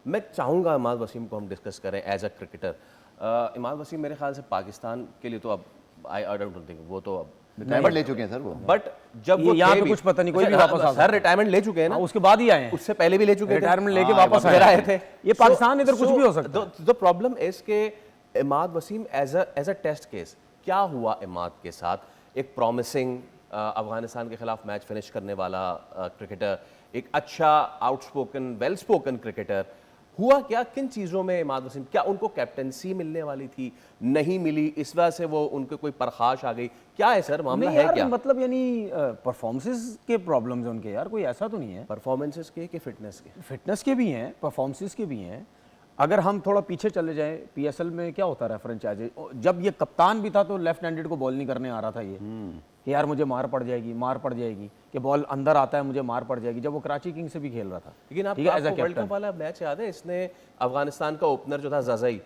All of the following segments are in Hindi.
मैं चाहूँगा इमाद वसीम को हम डिस्कस करें as a cricketer. Imad Wasim मेरे ख्याल से पाकिस्तान के लिए तो अब आई डोंट थिंक वो तो अब रिटायरमेंट ले चुके हैं सर वो। बट जब वो यहाँ थे पे भी- कुछ पता नहीं, कोई भी अच्छा, वापस आ सर रिटायरमेंट ले चुके हैं ना, उसके बाद ही आए हैं, उससे पहले भी ले चुके थे, रिटायरमेंट लेके हाँ, वापस फिर आए थे। ये पाकिस्तान इधर कुछ भी हो सकता है। द प्रॉब्लम इज के Imad Wasim as a test case क्या हुआ इमाद के साथ, एक प्रॉमिसिंग अफगानिस्तान के खिलाफ मैच फिनिश करने वाला क्रिकेटर, एक अच्छा आउटस्पोकन वेल स्पोकन क्रिकेटर, हुआ क्या, किन चीज़ों में इमाद वसीम, क्या उनको कैप्टनसी मिलने वाली थी, नहीं मिली, इस वजह से वो उनके कोई परखाश आ गई, क्या है सर मामला नहीं है यार, क्या? मतलब यानी परफॉर्मेंसेस के प्रॉब्लम्स हैं उनके यार, कोई ऐसा तो नहीं है। परफॉर्मेंसेस के कि फिटनेस के? फिटनेस के भी हैं, परफॉर्मेंसेस के भी हैं। अगर हम थोड़ा पीछे चले जाएं, पीएसएल में क्या होता है फ्रेंचाइजी, जब ये कप्तान भी था तो लेफ्ट हैंडेड को बॉल नहीं करने आ रहा था ये, कि यार मुझे मार पड़ जाएगी, कि बॉल अंदर आता है मुझे मार पड़ जाएगी, जब वो कराची किंग से भी खेल रहा था। लेकिन ठीक है, as a आपको वर्ल्ड captain। कप वाला मैच याद है, इसने अफगानिस्तान का ओपनर जो था जज़ई,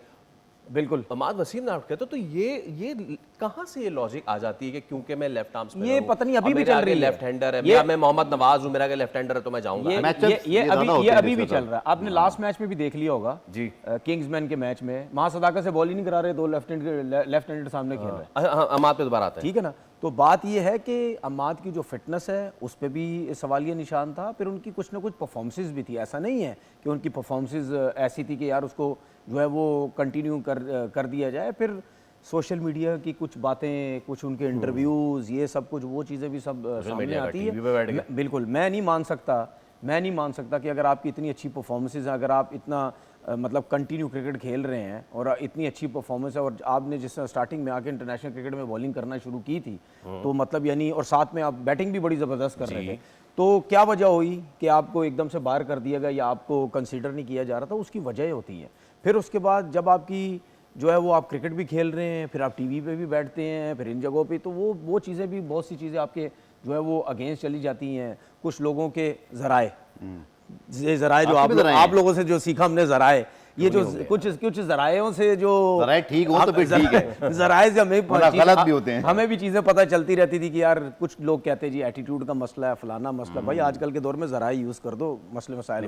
बिल्कुल, इमाद वसीम ने आउट किया तो ये कहाँ से ये लॉजिक आ जाती है कि क्योंकि मैं लेफ्ट आर्म स्पिनर ये हूं, पता नहीं अभी और भी मेरे चल आगे रही है लेफ्ट हैंडर है, ये- मैं मोहम्मद नवाज हूं, मेरा आगे लेफ्ट हैंडर है तो मैं जाऊंगा। ये मैचअप्स ये ये ज्यादा होते ये हैं अभी भी जिसका चल रहा है। आपने लास्ट मैच में भी देख लिया होगा जी। किंग्समैन के मैच में महासदाका से बॉल ही नहीं करा रहे, दो लेफ्ट हैंडेड सामने खेल रहे हैं। अमाद पे दोबारा आता है। ठीक है ना, तो बात ये है कि अम्माद की जो फिटनेस है उस पर भी सवालिया निशान था, फिर उनकी कुछ ना कुछ परफॉर्मेंसेस भी थी। ऐसा नहीं है कि उनकी परफॉर्मेंसेस ऐसी थी कि यार उसको जो है वो कंटिन्यू कर दिया जाए। फिर सोशल मीडिया की कुछ बातें, कुछ उनके इंटरव्यूज़, ये सब कुछ वो चीज़ें भी सब सामने आती टीवी पे बैठ है। बिल्कुल, मैं नहीं मान सकता कि अगर आपकी इतनी अच्छी परफॉर्मेंसेज हैं, अगर आप इतना मतलब कंटिन्यू क्रिकेट खेल रहे हैं और इतनी अच्छी परफॉर्मेंस है, और आपने जिस स्टार्टिंग में आके इंटरनेशनल क्रिकेट में बॉलिंग करना शुरू की थी, तो मतलब यानी, और साथ में आप बैटिंग भी बड़ी ज़बरदस्त कर रहे थे, तो क्या वजह हुई कि आपको एकदम से बाहर कर दिया गया या आपको कंसीडर नहीं किया जा रहा था? उसकी वजह होती है। फिर उसके बाद जब आपकी जो है वो आप क्रिकेट भी खेल रहे हैं, फिर आप टीवी पे भी बैठते हैं, फिर इन जगहों पे, तो वो चीज़ें भी, बहुत सी चीज़ें आपके जो है वो अगेंस्ट चली जाती हैं। कुछ लोगों के ज़राए, ये ज़राए जो आप लोगों से जो सीखा हमने, ज़राए, ये जो कुछ ज़रायों से जो ज़राए ठीक हो तो फिर ठीक है, ज़राए से हमें गलत भी होते हैं। हमें भी चीज़ें पता चलती रहती थी कि यार कुछ लोग कहते हैं जी एटीट्यूड का मसला है, फलाना मसला। भाई आजकल के दौर में ज़राए यूज़ कर दो, मसले मसाइल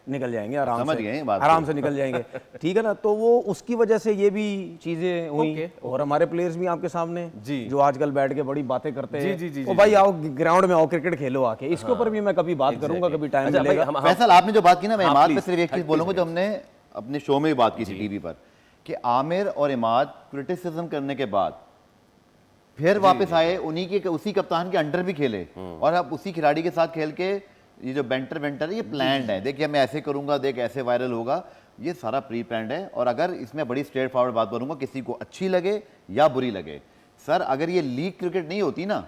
निकल जाएंगे आराम से निकल जाएंगे। ठीक है ना, तो वो उसकी वजह से ये भी चीज़ें हुई। और हमारे प्लेयर्स भी आपके सामने जो आजकल बैठ के बड़ी बातें करते हैं, तो भाई आओ ग्राउंड में आओ, क्रिकेट खेलो आके। इसके ऊपर भी मैं कभी बात करूंगा, कभी टाइम मिलेगा। फैसल, आपने जो बात की ना, मैं इमाद पे सिर्फ एक चीज बोलूंगा, जो हमने अपने शो में भी बात की थी टीवी पर, कि आमिर और इमाद क्रिटिसिज्म करने के बाद फिर वापस आए, उन्हीं के उसी कप्तान के अंडर भी खेले, और अब उसी खिलाड़ी के साथ खेल के ये जो बेंटर है ये प्लान्ड है। देखिए मैं ऐसे करूंगा, देख ऐसे वायरल होगा, ये सारा प्री प्लान्ड है। और अगर इसमें बड़ी स्ट्रेट फॉरवर्ड बात करूंगा, किसी को अच्छी लगे या बुरी लगे, सर अगर ये लीग क्रिकेट नहीं होती ना,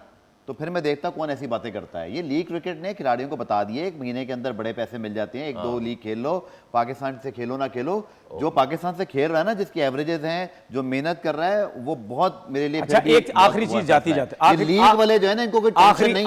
तो फिर मैं देखता कौन ऐसी बातें करता है। ये लीग क्रिकेट ने खिलाड़ियों को बता दिए, एक महीने के अंदर बड़े पैसे मिल जाते हैं, एक दो लीग खेल लो, पाकिस्तान से खेलो ना खेलो। जो पाकिस्तान से खेल रहा है ना, जिसकी एवरेजेस हैं, जो मेहनत कर रहा है, वो बहुत मेरे लिए। अच्छा, एक आखिरी चीज जाती लीग वाले जो है ना, इनको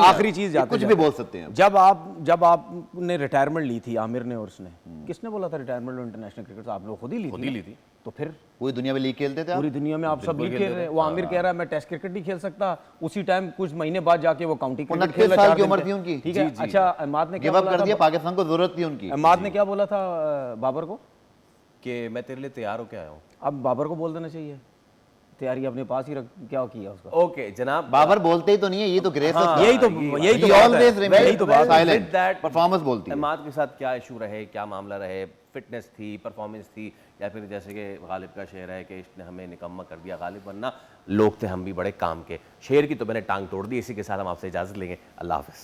आखिरी चीज कुछ भी बोल सकते हैं। जब आपने रिटायरमेंट ली थी, आमिर ने और उसने, किसने बोला था रिटायरमेंट इंटरनेशनल क्रिकेट? आप लोग खुद ही ली थी। तो फिर पूरी दुनिया में लीग खेलते थे, पूरी दुनिया में आप सब लीग खेल रहे हैं। वो आमिर कह रहा है मैं टेस्ट क्रिकेट नहीं खेल सकता, उसी टाइम कुछ महीने बाद जाके वो काउंटी क्रिकेट खेल रहा है। 29 साल की उम्र थी उनकी। ठीक है, अच्छा, इमाद ने क्या गिव अप कर दिया, पाकिस्तान को जरूरत थी उनकी। इमाद ने क्या बोला था बाबर को कि मैं तेरे लिए तैयार होके आया हूँ? अब बाबर को बोल देना चाहिए, तैयारी अपने पास ही रख, क्या किया उसका। ओके जनाब, बाबर बोलते ही तो नहीं है, ये तो ग्रेस, यही तो बात है। परफॉर्मेंस बोलती है। इमाद के साथ क्या इशू रहे, क्या मामला रहे, फिटनेस थी, परफॉर्मेंस थी, या फिर जैसे कि गालिब का शेर है कि इसने हमें निकम्मा कर दिया गालिब, वरना लोग थे हम भी बड़े काम के। शेर की तो मैंने टांग तोड़ दी। इसी के साथ हम आपसे इजाजत लेंगे। अल्लाह हाफिज़।